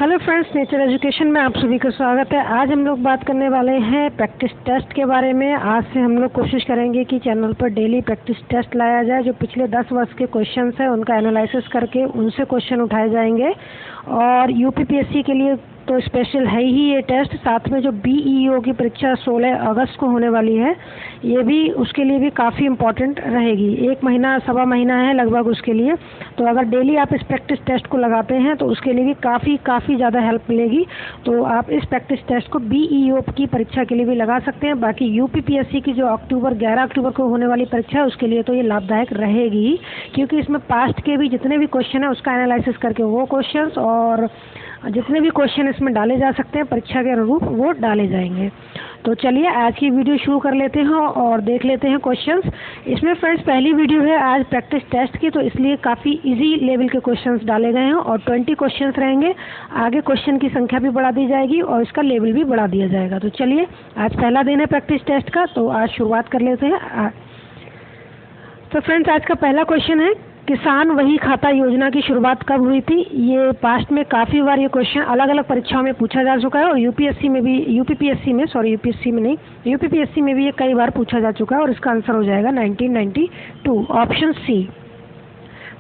Hello friends, nature education में आप सभी का स्वागत है। आज हम लोग बात करने वाले हैं प्रैक्टिस टेस्ट के बारे में। आज से हम लोग कोशिश करेंगे कि चैनल पर डेली प्रैक्टिस टेस्ट लाया जाए। जो पिछले 10 वर्ष के क्वेश्चंस हैं उनका एनालिसिस करके उनसे क्वेश्चन उठाए जाएंगे। और यूपीपीएससी के लिए तो स्पेशल है ही ये टेस्ट, साथ में जो बीईओ की परीक्षा 16 अगस्त को होने वाली है, ये भी उसके लिए भी काफ़ी इम्पोर्टेंट रहेगी। 1 महीना सवा महीना है लगभग उसके लिए। तो अगर डेली आप इस प्रैक्टिस टेस्ट को लगाते हैं तो उसके लिए भी काफ़ी ज़्यादा हेल्प मिलेगी। तो आप इस प्रैक्टिस टेस्ट को बीईओ की परीक्षा के लिए भी लगा सकते हैं। बाकी यूपीपीएससी की जो 11 अक्टूबर को होने वाली परीक्षा है उसके लिए तो ये लाभदायक रहेगी, क्योंकि इसमें पास्ट के भी जितने भी क्वेश्चन है उसका एनालिसिस करके वो क्वेश्चंस और जितने भी क्वेश्चन इसमें डाले जा सकते हैं परीक्षा के अनुरूप वो डाले जाएंगे। तो चलिए आज की वीडियो शुरू कर लेते हैं और देख लेते हैं क्वेश्चंस। इसमें फ्रेंड्स पहली वीडियो है आज प्रैक्टिस टेस्ट की, तो इसलिए काफ़ी इजी लेवल के क्वेश्चंस डाले गए हैं और 20 क्वेश्चंस रहेंगे। आगे क्वेश्चन की संख्या भी बढ़ा दी जाएगी और इसका लेवल भी बढ़ा दिया जाएगा। तो चलिए आज पहला दिन है प्रैक्टिस टेस्ट का, तो आज शुरुआत कर लेते हैं। तो फ्रेंड्स आज का पहला क्वेश्चन है, किसान वही खाता योजना की शुरुआत कब हुई थी? ये पास्ट में काफ़ी बार ये क्वेश्चन अलग अलग परीक्षाओं में पूछा जा चुका है और यूपीपीएससी में भी ये कई बार पूछा जा चुका है और इसका आंसर हो जाएगा 1992, ऑप्शन सी।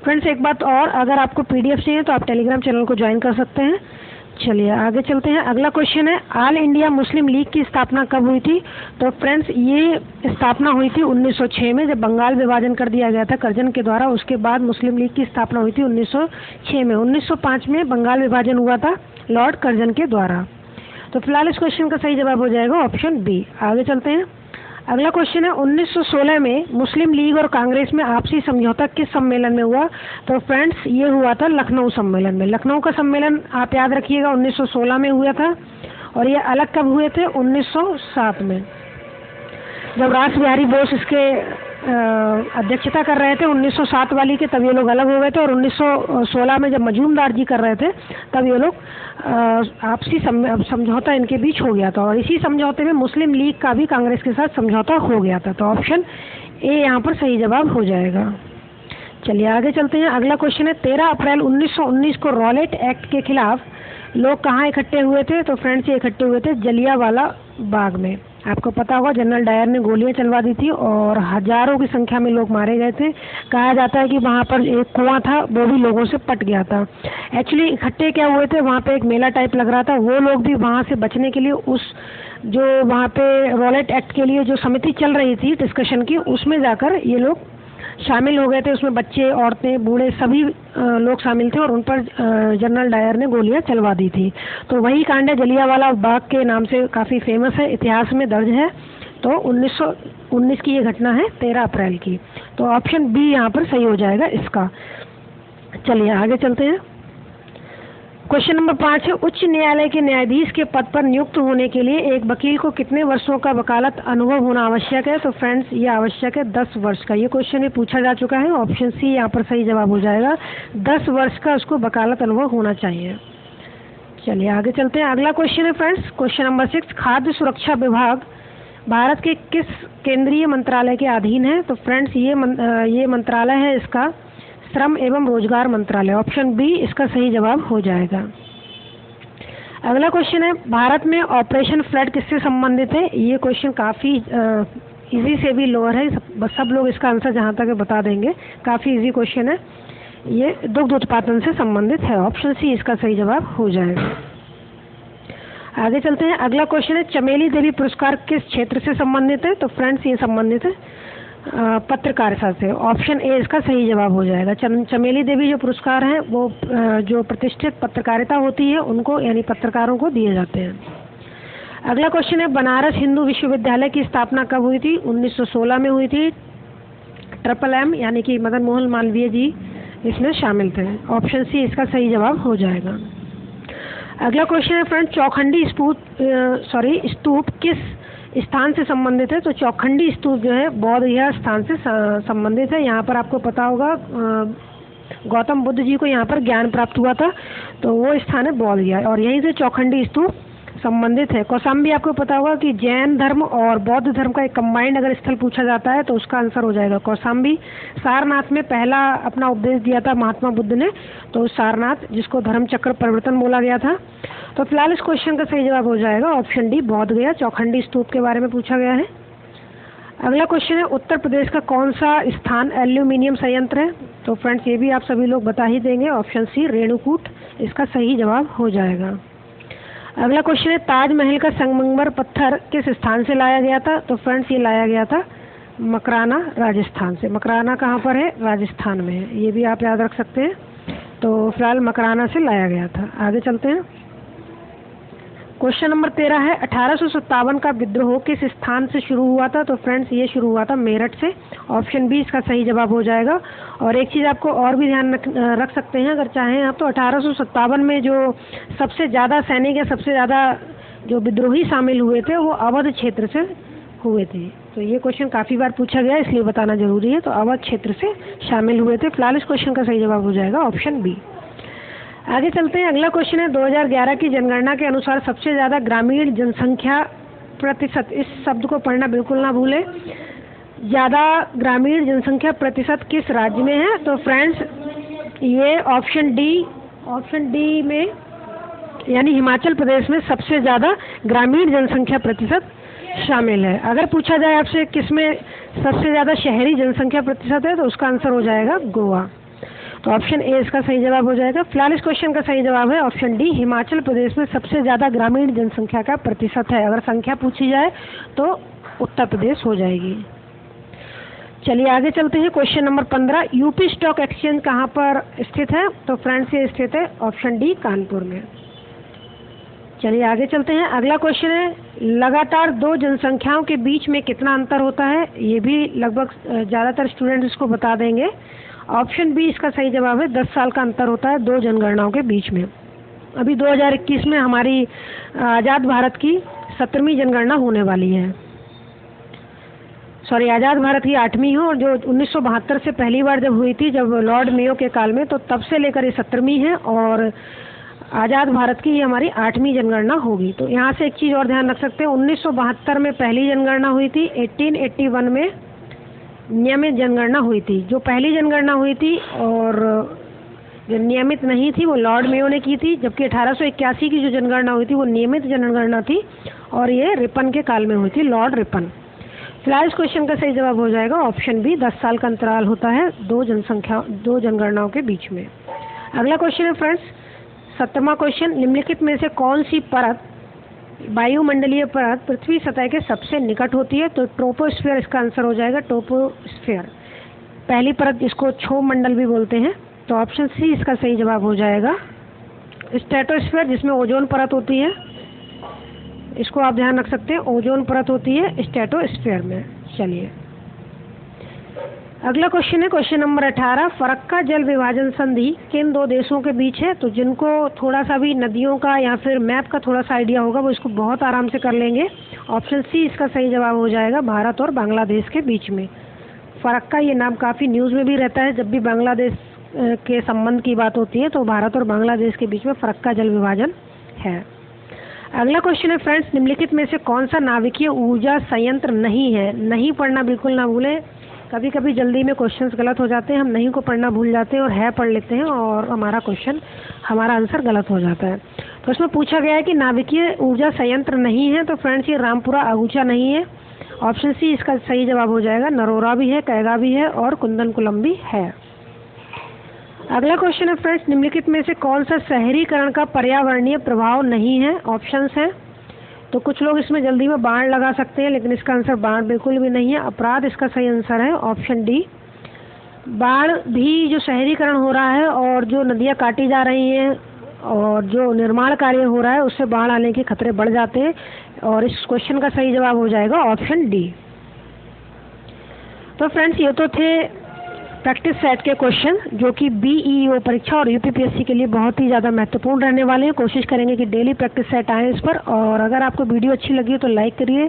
फ्रेंड्स एक बात और, अगर आपको पीडीएफ चाहिए तो आप टेलीग्राम चैनल को ज्वाइन कर सकते हैं। चलिए आगे चलते हैं। अगला क्वेश्चन है, ऑल इंडिया मुस्लिम लीग की स्थापना कब हुई थी? तो फ्रेंड्स ये स्थापना हुई थी 1906 में, जब बंगाल विभाजन कर दिया गया था कर्जन के द्वारा। उसके बाद मुस्लिम लीग की स्थापना हुई थी 1906 में। 1905 में बंगाल विभाजन हुआ था लॉर्ड कर्जन के द्वारा। तो फिलहाल इस क्वेश्चन का सही जवाब हो जाएगा ऑप्शन बी। आगे चलते हैं। अगला क्वेश्चन है, 1916 में मुस्लिम लीग और कांग्रेस में आपसी समझौता किस सम्मेलन में हुआ? तो फ्रेंड्स ये हुआ था लखनऊ सम्मेलन में। लखनऊ का सम्मेलन आप याद रखिएगा 1916 में हुआ था और ये अलग कब हुए थे? 1907 में, जब रास बिहारी बोस इसके अध्यक्षता कर रहे थे 1907 वाली के, तब ये लोग अलग हो गए थे। और 1916 में जब मजूमदार जी कर रहे थे तब ये लोग आपसी समझौता इनके बीच हो गया था और इसी समझौते में मुस्लिम लीग का भी कांग्रेस के साथ समझौता हो गया था। तो ऑप्शन ए यहाँ पर सही जवाब हो जाएगा। चलिए आगे चलते हैं। अगला क्वेश्चन है, 13 अप्रैल 1919 को रॉलेट एक्ट के खिलाफ लोग कहाँ इकट्ठे हुए थे? तो फ्रेंड्स ये इकट्ठे हुए थे जलियांवाला बाग में। आपको पता होगा जनरल डायर ने गोलियां चलवा दी थी और हजारों की संख्या में लोग मारे गए थे। कहा जाता है कि वहाँ पर एक कुआं था, वो भी लोगों से पट गया था। एक्चुअली इकट्ठे क्या हुए थे, वहाँ पे एक मेला टाइप लग रहा था, वो लोग भी वहाँ से बचने के लिए उस जो वहाँ पे रॉलेट एक्ट के लिए जो समिति चल रही थी डिस्कशन की, उसमें जाकर ये लोग शामिल हो गए थे। उसमें बच्चे, औरतें, बूढ़े सभी लोग शामिल थे और उन पर जनरल डायर ने गोलियां चलवा दी थी। तो वही कांड है, जलियांवाला बाग के नाम से काफ़ी फेमस है, इतिहास में दर्ज है। तो 1919 की ये घटना है 13 अप्रैल की। तो ऑप्शन बी यहाँ पर सही हो जाएगा इसका। चलिए आगे चलते हैं। क्वेश्चन नंबर 5 है, उच्च न्यायालय के न्यायाधीश के पद पर नियुक्त होने के लिए एक वकील को कितने वर्षों का वकालत अनुभव होना आवश्यक है? तो फ्रेंड्स ये आवश्यक है 10 वर्ष का। ये क्वेश्चन भी पूछा जा चुका है, ऑप्शन सी यहाँ पर सही जवाब हो जाएगा। 10 वर्ष का उसको वकालत अनुभव होना चाहिए। चलिए आगे चलते हैं। अगला क्वेश्चन है फ्रेंड्स, क्वेश्चन नंबर 6, खाद्य सुरक्षा विभाग भारत के किस केंद्रीय मंत्रालय के अधीन है? तो फ्रेंड्स ये मंत्रालय है इसका श्रम एवं रोजगार मंत्रालय। ऑप्शन बी इसका सही जवाब हो जाएगा। अगला क्वेश्चन है, भारत में ऑपरेशन फ्लड किससे संबंधित है? ये क्वेश्चन काफ़ी इजी से भी लोअर है, सब लोग इसका आंसर जहाँ तक बता देंगे। काफ़ी इजी क्वेश्चन है, ये दुग्ध उत्पादन से संबंधित है। ऑप्शन सी इसका सही जवाब हो जाएगा। आगे चलते हैं। अगला क्वेश्चन है, चमेली देवी पुरस्कार किस क्षेत्र से संबंधित है? तो फ्रेंड्स ये संबंधित है पत्रकारिता से। ऑप्शन ए इसका सही जवाब हो जाएगा। चमेली देवी जो पुरस्कार हैं वो जो प्रतिष्ठित पत्रकारिता होती है उनको, यानी पत्रकारों को दिए जाते हैं। अगला क्वेश्चन है, बनारस हिंदू विश्वविद्यालय की स्थापना कब हुई थी? 1916 में हुई थी। ट्रिपल एम यानी कि मदन मोहन मालवीय जी इसमें शामिल थे। ऑप्शन सी इसका सही जवाब हो जाएगा। अगला क्वेश्चन है फ्रेंड, चौखंडी स्तूप किस स्थान से संबंधित है? तो चौखंडी स्तूप जो है बौद्ध विहार स्थान से संबंधित है। यहाँ पर आपको पता होगा गौतम बुद्ध जी को यहाँ पर ज्ञान प्राप्त हुआ था, तो वो स्थान है बौद्ध विहार और यहीं से चौखंडी स्तूप संबंधित है। कौशाम्बी आपको पता होगा कि जैन धर्म और बौद्ध धर्म का एक कंबाइंड अगर स्थल पूछा जाता है तो उसका आंसर हो जाएगा कौशाम्बी। सारनाथ में पहला अपना उपदेश दिया था महात्मा बुद्ध ने, तो सारनाथ, जिसको धर्म चक्र परिवर्तन बोला गया था। तो फिलहाल इस क्वेश्चन का सही जवाब हो जाएगा ऑप्शन डी, बोध गया। चौखंडी स्तूप के बारे में पूछा गया है। अगला क्वेश्चन है, उत्तर प्रदेश का कौन सा स्थान एल्यूमिनियम संयंत्र है? तो फ्रेंड्स ये भी आप सभी लोग बता ही देंगे, ऑप्शन सी, रेणुकूट इसका सही जवाब हो जाएगा। अगला क्वेश्चन है, ताजमहल का संगमरमर पत्थर किस स्थान से लाया गया था? तो फ्रेंड्स ये लाया गया था मकराना, राजस्थान से। मकराना कहाँ पर है? राजस्थान में है, ये भी आप याद रख सकते हैं। तो फिलहाल मकराना से लाया गया था। आगे चलते हैं। क्वेश्चन नंबर 13 है, 1857 का विद्रोह किस स्थान से शुरू हुआ था? तो फ्रेंड्स ये शुरू हुआ था मेरठ से, ऑप्शन बी इसका सही जवाब हो जाएगा। और एक चीज़ आपको और भी ध्यान रख सकते हैं अगर चाहें आप, तो 1857 में जो सबसे ज़्यादा सैनिक या सबसे ज़्यादा जो विद्रोही शामिल हुए थे वो अवध क्षेत्र से हुए थे। तो ये क्वेश्चन काफ़ी बार पूछा गया इसलिए बताना जरूरी है। तो अवध क्षेत्र से शामिल हुए थे। फिलहाल इस क्वेश्चन का सही जवाब हो जाएगा ऑप्शन बी। आगे चलते हैं। अगला क्वेश्चन है, 2011 की जनगणना के अनुसार सबसे ज़्यादा ग्रामीण जनसंख्या प्रतिशत, इस शब्द को पढ़ना बिल्कुल ना भूलें, ज़्यादा ग्रामीण जनसंख्या प्रतिशत किस राज्य में है? तो फ्रेंड्स ये ऑप्शन डी में यानी हिमाचल प्रदेश में सबसे ज़्यादा ग्रामीण जनसंख्या प्रतिशत शामिल है। अगर पूछा जाए आपसे किस में सबसे ज़्यादा शहरी जनसंख्या प्रतिशत है तो उसका आंसर हो जाएगा गोवा। तो ऑप्शन ए इसका सही जवाब हो जाएगा। फिलहाल इस क्वेश्चन का सही जवाब है ऑप्शन डी, हिमाचल प्रदेश में सबसे ज़्यादा ग्रामीण जनसंख्या का प्रतिशत है। अगर संख्या पूछी जाए तो उत्तर प्रदेश हो जाएगी। चलिए आगे चलते हैं। Question number 15, UP stock exchange कहाँ पर स्थित है? तो फ्रेंड्स ये स्थित है ऑप्शन डी, कानपुर में। चलिए आगे चलते हैं। अगला क्वेश्चन है, लगातार दो जनसंख्याओं के बीच में कितना अंतर होता है? ये भी लगभग ज़्यादातर स्टूडेंट इसको बता देंगे। ऑप्शन बी इसका सही जवाब है, 10 साल का अंतर होता है दो जनगणनाओं के बीच में। अभी 2021 में हमारी आज़ाद भारत की 17वीं जनगणना होने वाली है। आज़ाद भारत की 8वीं हो, और जो 1972 से पहली बार जब हुई थी, जब लॉर्ड मेयो के काल में, तो तब से लेकर ये 17वीं है और आज़ाद भारत की ये हमारी 8वीं जनगणना होगी। तो यहाँ से एक चीज़ और ध्यान रख सकते हैं, 1972 में पहली जनगणना हुई थी, 1881 में नियमित जनगणना हुई थी। जो पहली जनगणना हुई थी और जो नियमित नहीं थी वो लॉर्ड मेयो ने की थी, जबकि 1881 की जो जनगणना हुई थी वो नियमित जनगणना थी और ये रिपन के काल में हुई थी, लॉर्ड रिपन। फिलहाल इस क्वेश्चन का सही जवाब हो जाएगा ऑप्शन बी, 10 साल का अंतराल होता है दो जनगणनाओं के बीच में। अगला क्वेश्चन है फ्रेंड्स 17वां क्वेश्चन, निम्नलिखित में से कौन सी परत, वायुमंडलीय परत, पृथ्वी सतह के सबसे निकट होती है? तो ट्रोपोस्फीयर इसका आंसर हो जाएगा, ट्रोपोस्फीयर। पहली परत जिसको क्षोभ मंडल भी बोलते हैं, तो ऑप्शन सी इसका सही जवाब हो जाएगा। स्ट्रेटोस्फीयर जिसमें ओजोन परत होती है, इसको आप ध्यान रख सकते हैं, ओजोन परत होती है स्ट्रेटोस्फीयर में। चलिए अगला क्वेश्चन है क्वेश्चन नंबर 18, फरक्का जल विभाजन संधि किन दो देशों के बीच है? तो जिनको थोड़ा सा भी नदियों का या फिर मैप का थोड़ा सा आइडिया होगा वो इसको बहुत आराम से कर लेंगे। ऑप्शन सी इसका सही जवाब हो जाएगा, भारत और बांग्लादेश के बीच में। फरक्का ये नाम काफ़ी न्यूज़ में भी रहता है, जब भी बांग्लादेश के संबंध की बात होती है तो भारत और बांग्लादेश के बीच में फरक्का जल विभाजन है। अगला क्वेश्चन है फ्रेंड्स, निम्नलिखित में से कौन सा नाभिकीय ऊर्जा संयंत्र नहीं है? नहीं पढ़ना बिल्कुल ना भूलें, कभी कभी जल्दी में क्वेश्चंस गलत हो जाते हैं, हम नहीं को पढ़ना भूल जाते हैं और है पढ़ लेते हैं और हमारा आंसर गलत हो जाता है। तो इसमें पूछा गया है कि नाभिकीय ऊर्जा संयंत्र नहीं है, तो फ्रेंड्स ये रामपुरा अगुचा नहीं है। ऑप्शन सी इसका सही जवाब हो जाएगा, नरोरा भी है, कैगा भी है और कुंदनकुलम भी है। अगला क्वेश्चन है फ्रेंड्स, निम्नलिखित में से कौन सा शहरीकरण का पर्यावरणीय प्रभाव नहीं है? ऑप्शंस हैं, तो कुछ लोग इसमें जल्दी में बाढ़ लगा सकते हैं, लेकिन इसका आंसर बाढ़ बिल्कुल भी नहीं है। अपराध इसका सही आंसर है, ऑप्शन डी। बाढ़ भी जो शहरीकरण हो रहा है और जो नदियाँ काटी जा रही हैं और जो निर्माण कार्य हो रहा है उससे बाढ़ आने के खतरे बढ़ जाते हैं और इस क्वेश्चन का सही जवाब हो जाएगा ऑप्शन डी। तो फ्रेंड्स ये तो थे प्रैक्टिस सेट के क्वेश्चन जो कि बीईओ परीक्षा और यूपीपीएससी के लिए बहुत ही ज़्यादा महत्वपूर्ण रहने वाले हैं। कोशिश करेंगे कि डेली प्रैक्टिस सेट आए इस पर, और अगर आपको वीडियो अच्छी लगी हो तो लाइक करिए,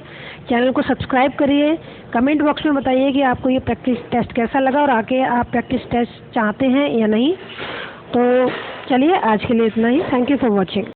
चैनल को सब्सक्राइब करिए, कमेंट बॉक्स में बताइए कि आपको ये प्रैक्टिस टेस्ट कैसा लगा और आके आप प्रैक्टिस टेस्ट चाहते हैं या नहीं। तो चलिए आज के लिए इतना ही। Thank you for watching.